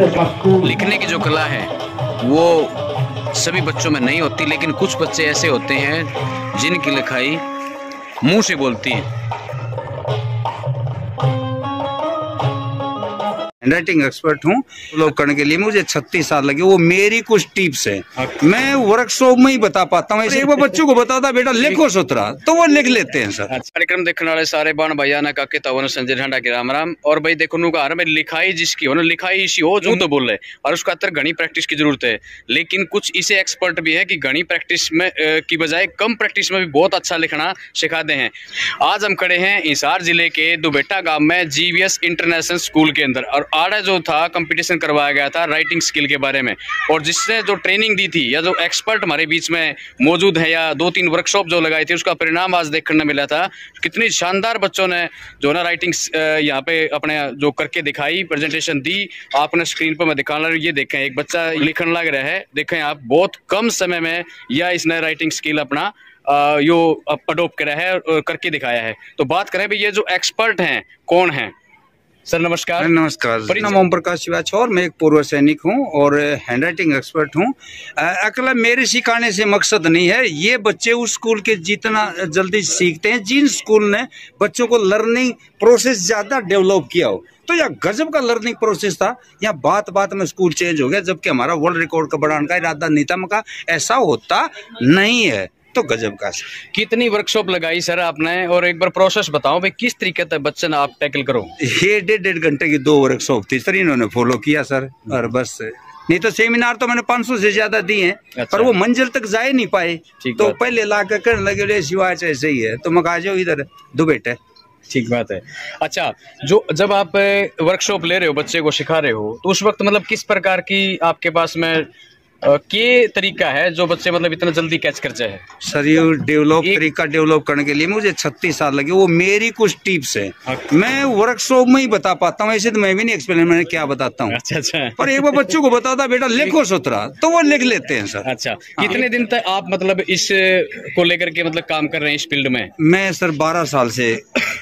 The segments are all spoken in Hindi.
लिखने की जो कला है वो सभी बच्चों में नहीं होती, लेकिन कुछ बच्चे ऐसे होते हैं जिनकी लिखाई मुंह से बोलती है। हैंडराइटिंग एक्सपर्ट हूँ लोग करने के लिए मुझे 36 साल लगे। वो मेरी कुछ टिप्स हैं, मैं वर्कशॉप में ही बता पाता हूँ। ऐसे एक बार बच्चों को बताता बेटा लिखो सुतरा तो वो लिख लेते हैं सर। कार्यक्रम देखने वाले सारे बाण भैया ने काके तवन संजय ढांडा के राम राम। और भाई देखो नु कहा लिखाई जिसकी हो ना लिखाई इसी हो जो तो बोले, और उसका अंतर घनी प्रैक्टिस की जरूरत है। लेकिन कुछ इसे एक्सपर्ट भी है कि घनी प्रैक्टिस में की बजाय कम प्रैक्टिस में भी बहुत अच्छा लिखना सिखाते हैं। आज हम खड़े हैं हिसार जिले के दुबेटा गांव में GVS इंटरनेशनल स्कूल के अंदर, और आड़ा जो था कंपटीशन करवाया गया था राइटिंग स्किल के बारे में, और जिसने जो ट्रेनिंग दी थी या जो एक्सपर्ट हमारे बीच में मौजूद है या 2-3 वर्कशॉप जो लगाई थी उसका परिणाम आज देखने मिला था। कितनी शानदार बच्चों ने जो ना राइटिंग यहाँ पे अपने जो करके दिखाई, प्रेजेंटेशन दी। आपने स्क्रीन पर मैं दिखाना, ये देखें एक बच्चा लिखने लग रहा है, देखें आप बहुत कम समय में या इसने राइटिंग स्किल अपना यो अडोप्ट करा है और करके दिखाया है। तो बात करें भाई ये जो एक्सपर्ट हैं कौन है? सर नमस्कार। नमस्कार, नाम ओम प्रकाश शिवाचौर, मैं एक पूर्व सैनिक हूं और हैंडराइटिंग एक्सपर्ट हूं। अकेला मेरे सिखाने से मकसद नहीं है, ये बच्चे उस स्कूल के जितना जल्दी सीखते हैं जिन स्कूल ने बच्चों को लर्निंग प्रोसेस ज्यादा डेवलप किया हो। तो यह गजब का लर्निंग प्रोसेस था। यहाँ बात बात में स्कूल चेंज हो गया, जबकि हमारा वर्ल्ड रिकॉर्ड का बढ़ाने का इरादा नहीं था। मका ऐसा होता नहीं है तो गजब का। कितनी वर्कशॉप लगाई सर आपने, और एक बार प्रोसेस बताओ भाई किस तरीके से बच्चे ना आप टैकल करो? ये 1.5 घंटे की 2 वर्कशॉप थी सर, इन्होंने फॉलो किया सर। और बस नहीं तो सेमिनार तो मैंने 500 से ज्यादा दिए हैं। अच्छा। पर वो मंजिल तक जा ही नहीं पाए, तो पहले ला कर करने लगे शिवाच ऐसे ही है, तो मैं आ जाओ इधर दुबेटे। ठीक बात है। अच्छा, जो जब आप वर्कशॉप ले रहे हो बच्चे को सिखा रहे हो तो उस वक्त मतलब किस प्रकार की आपके पास में के तरीका है जो बच्चे मतलब इतना जल्दी कैच कर जाए? सर ये तरीका डेवलप करने के लिए मुझे 36 साल लगे। वो मेरी कुछ टिप्स हैं, मैं वर्कशॉप में ही बता पाता हूँ। ऐसे तो मैं भी नहीं एक्सप्लेन मैंने क्या बताता हूँ। अच्छा। पर एक बार बच्चों को बताता बेटा लिखो सुतरा तो वो लिख लेते हैं सर। अच्छा, कितने दिन तक आप मतलब इस को लेकर के मतलब काम कर रहे हैं इस फील्ड में? मैं सर 12 साल से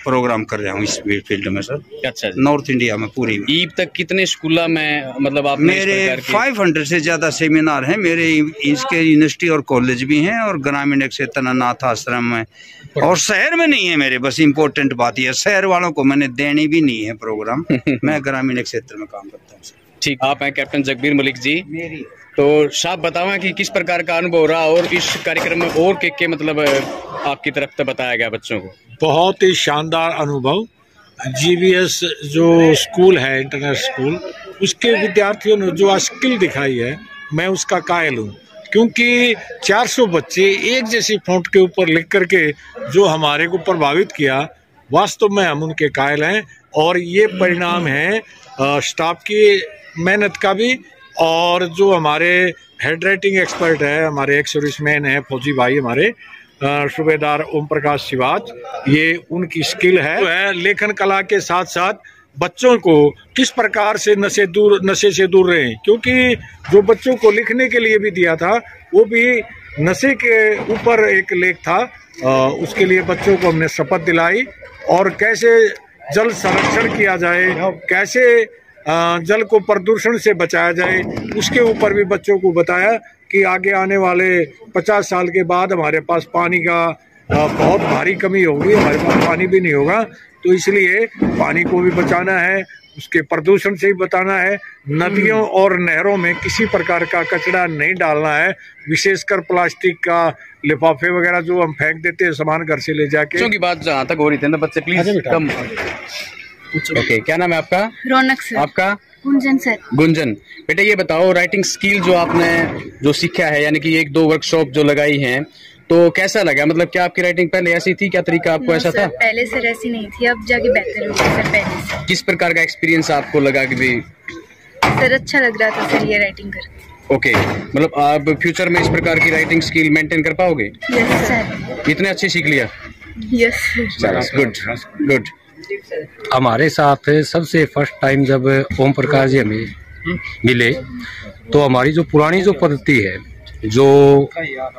प्रोग्राम कर रहा हूँ इस फील्ड में सर। अच्छा, नॉर्थ इंडिया में पूरी। ईब तक कितने स्कूल में मतलब आप? मेरे 500 से ज्यादा सेमिनार है मेरे। इसके यूनिवर्सिटी और कॉलेज भी हैं, और ग्रामीण क्षेत्र अनाथ आश्रम में, और शहर में नहीं है मेरे। बस इम्पोर्टेंट बात यह, शहर वालों को मैंने देनी भी नहीं है प्रोग्राम। मैं ग्रामीण क्षेत्र में काम करता हूँ। ठीक, आप हैं कैप्टन जगबीर मलिक जी। मेरी तो साहब बताओ कि किस प्रकार का अनुभव रहा, और इस कार्यक्रम में और के मतलब आपकी तरफ से बताया गया बच्चों को? बहुत ही शानदार अनुभव। GVS जो स्कूल है इंटरनेशनल स्कूल, उसके विद्यार्थियों ने जो स्किल दिखाई है मैं उसका कायल हूँ। क्योंकि 400 बच्चे एक जैसी फॉन्ट के ऊपर लिख करके जो हमारे को प्रभावित किया, वास्तव में हम उनके कायल हैं। और ये परिणाम है स्टाफ की मेहनत का भी, और जो हमारे हैंडराइटिंग एक्सपर्ट है, हमारे एक सर्विसमैन है फौजी भाई हमारे सूबेदार ओम प्रकाश शिवाच, ये उनकी स्किल है। लेखन कला के साथ साथ बच्चों को किस प्रकार से नशे से दूर रहें, क्योंकि जो बच्चों को लिखने के लिए भी दिया था वो भी नशे के ऊपर एक लेख था। उसके लिए बच्चों को हमने शपथ दिलाई, और कैसे जल संरक्षण किया जाए, कैसे जल को प्रदूषण से बचाया जाए, उसके ऊपर भी बच्चों को बताया कि आगे आने वाले 50 साल के बाद हमारे पास पानी का बहुत भारी कमी होगी, हमारे पास पानी भी नहीं होगा। तो इसलिए पानी को भी बचाना है, उसके प्रदूषण से ही बताना है। नदियों और नहरों में किसी प्रकार का कचरा नहीं डालना है, विशेषकर प्लास्टिक का लिफाफे वगैरह जो हम फेंक देते हैं सामान घर से ले जाके। बच्चों की बात जहाँ तक हो रही थी ना, बच्चे प्लीज कम। ओके, क्या नाम है आपका? रौनक सर। आपका? गुंजन सर। गुंजन बेटा, ये बताओ राइटिंग स्किल जो आपने जो सीखा है, यानी कि 1-2 वर्कशॉप जो लगाई हैं, तो कैसा लगा? मतलब क्या आपकी राइटिंग पहले ऐसी थी, क्या तरीका आपको ऐसा था? पहले सर ऐसी नहीं थी, अब जाके बेहतर हो गई सर पहले से। किस प्रकार का एक्सपीरियंस आपको लगा कि भी? सर अच्छा लग रहा था सर ये राइटिंग करके। ओके, मतलब आप फ्यूचर में इस प्रकार की राइटिंग स्किल मेंटेन कर पाओगे? Yes sir. इतने अच्छे सीख लिया? Yes sir. Good good. हमारे साथ सबसे फर्स्ट टाइम जब ओम प्रकाश जी हमें मिले, तो हमारी जो पुरानी जो पद्धति है, जो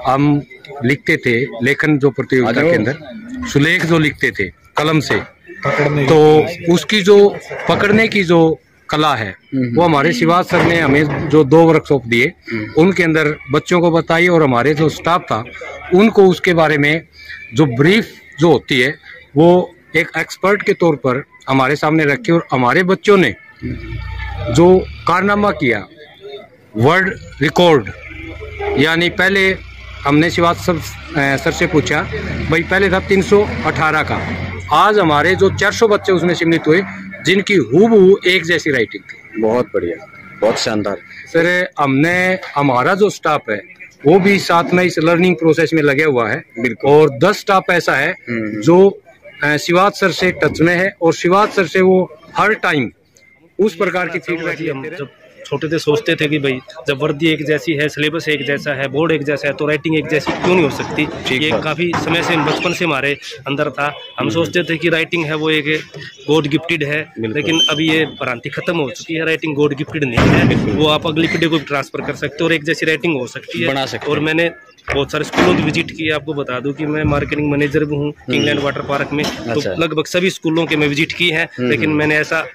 हम लिखते थे लेखन जो प्रतियोगिता के अंदर सुलेख जो लिखते थे कलम से, तो उसकी जो पकड़ने की जो कला है वो हमारे शिवाज सर ने हमें जो 2 वर्कशॉप दिए उनके अंदर बच्चों को बताई, और हमारे जो स्टाफ था उनको उसके बारे में जो ब्रीफ जो होती है वो एक एक्सपर्ट के तौर पर हमारे सामने रखी, और हमारे बच्चों ने जो कारनामा किया, वर्ल्ड रिकॉर्ड, यानी पहले हमने शिवाज सर से पूछा भाई पहले था 318 का, आज हमारे जो 400 बच्चे उसमें सम्मिलित हुए जिनकी हूबहू एक जैसी राइटिंग थी। बहुत बढ़िया, बहुत शानदार सर। हमारा जो स्टाफ है वो भी साथ में इस लर्निंग प्रोसेस में लगे हुआ है, और 10 स्टाफ ऐसा है जो शिवाज सर से टच में है, और शिवाज सर से वो हर टाइम उस प्रकार की फीडबैक लेते रहे। छोटे थे सोचते थे कि भाई जब वर्दी एक जैसी है, सिलेबस एक जैसा है, बोर्ड एक जैसा है, तो राइटिंग एक जैसी क्यों नहीं हो सकती। ये काफ़ी समय से बचपन से हमारे अंदर था। हम सोचते थे कि राइटिंग है वो एक गॉड गिफ्टेड है, लेकिन अभी ये भ्रांति खत्म हो चुकी है। राइटिंग गॉड गिफ्टेड नहीं है, वो आप अगली पीढ़ी को ट्रांसफर कर सकते हो और एक जैसी राइटिंग हो सकती है, बना सकते। और मैंने बहुत सारे स्कूलों की विजिट की है। आपको बता दूं कि मैं मार्केटिंग मैनेजर भी हूँ किंगलैंड वाटर पार्क में, तो लगभग सभी स्कूलों के मैं विजिट की है, लेकिन मैंने ऐसा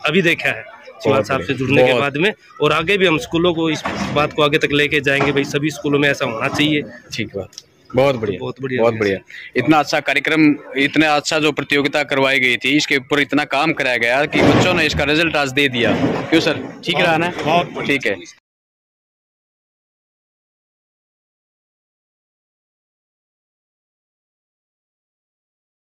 अभी देखा है शिवाज साहब से जुड़ने के बाद में, और आगे भी हम स्कूलों को इस बात को आगे तक लेके जाएंगे, भाई सभी स्कूलों में ऐसा होना चाहिए। ठीक बात, बहुत बढ़िया, बहुत बढ़िया, बहुत बढ़िया। इतना अच्छा कार्यक्रम, इतना अच्छा जो प्रतियोगिता करवाई गई थी, इसके ऊपर इतना काम कराया गया कि बच्चों ने इसका रिजल्ट आज दे दिया। क्यों सर, ठीक रहा ना? ठीक है।